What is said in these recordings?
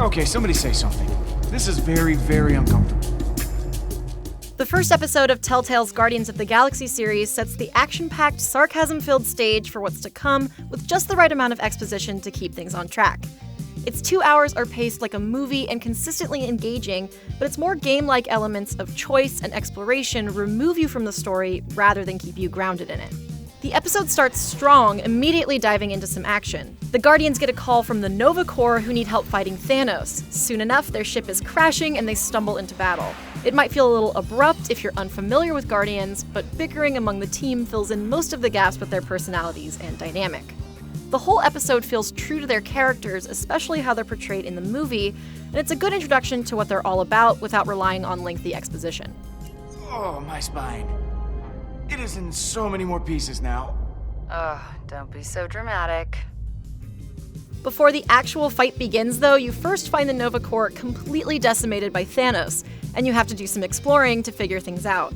Okay, somebody say something. This is very, very uncomfortable. The first episode of Telltale's Guardians of the Galaxy series sets the action-packed, sarcasm-filled stage for what's to come with just the right amount of exposition to keep things on track. Its 2 hours are paced like a movie and consistently engaging, but its more game-like elements of choice and exploration remove you from the story rather than keep you grounded in it. The episode starts strong, immediately diving into some action. The Guardians get a call from the Nova Corps who need help fighting Thanos. Soon enough, their ship is crashing and they stumble into battle. It might feel a little abrupt if you're unfamiliar with Guardians, but bickering among the team fills in most of the gaps with their personalities and dynamic. The whole episode feels true to their characters, especially how they're portrayed in the movie, and it's a good introduction to what they're all about without relying on lengthy exposition. Oh, my spine. It is in so many more pieces now. Don't be so dramatic. Before the actual fight begins, though, you first find the Nova Corps completely decimated by Thanos, and you have to do some exploring to figure things out.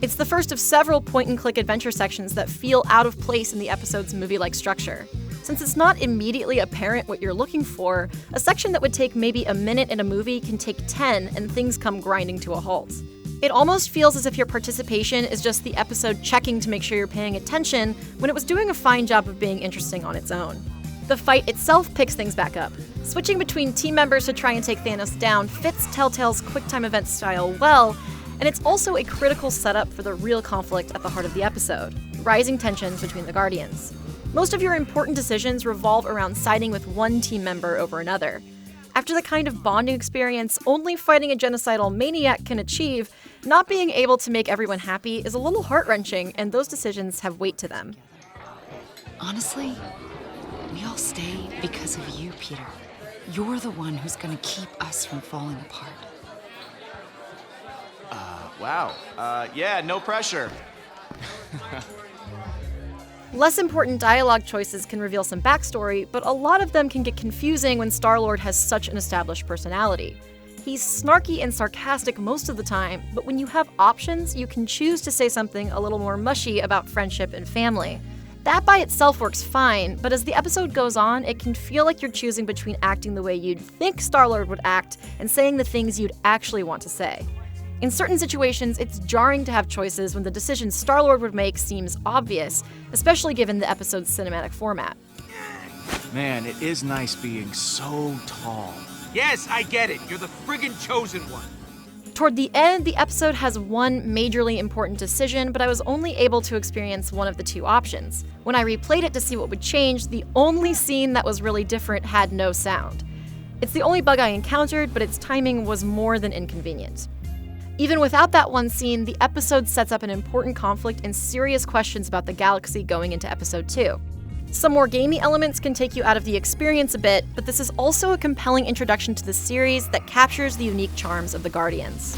It's the first of several point-and-click adventure sections that feel out of place in the episode's movie-like structure. Since it's not immediately apparent what you're looking for, a section that would take maybe a minute in a movie can take 10 and things come grinding to a halt. It almost feels as if your participation is just the episode checking to make sure you're paying attention when it was doing a fine job of being interesting on its own. The fight itself picks things back up. Switching between team members to try and take Thanos down fits Telltale's quick-time event style well, and it's also a critical setup for the real conflict at the heart of the episode, rising tensions between the Guardians. Most of your important decisions revolve around siding with one team member over another. After the kind of bonding experience only fighting a genocidal maniac can achieve, not being able to make everyone happy is a little heart-wrenching, and those decisions have weight to them. Honestly, we all stay because of you, Peter. You're the one who's gonna keep us from falling apart. Wow. Yeah, no pressure. Less important dialogue choices can reveal some backstory, but a lot of them can get confusing when Star-Lord has such an established personality. He's snarky and sarcastic most of the time, but when you have options, you can choose to say something a little more mushy about friendship and family. That by itself works fine, but as the episode goes on, it can feel like you're choosing between acting the way you'd think Star-Lord would act and saying the things you'd actually want to say. In certain situations, it's jarring to have choices when the decision Star-Lord would make seems obvious, especially given the episode's cinematic format. Man, it is nice being so tall. Yes, I get it. You're the friggin' chosen one. Toward the end, the episode has one majorly important decision, but I was only able to experience one of the two options. When I replayed it to see what would change, the only scene that was really different had no sound. It's the only bug I encountered, but its timing was more than inconvenient. Even without that one scene, the episode sets up an important conflict and serious questions about the galaxy going into episode 2. Some more gamey elements can take you out of the experience a bit, but this is also a compelling introduction to the series that captures the unique charms of the Guardians.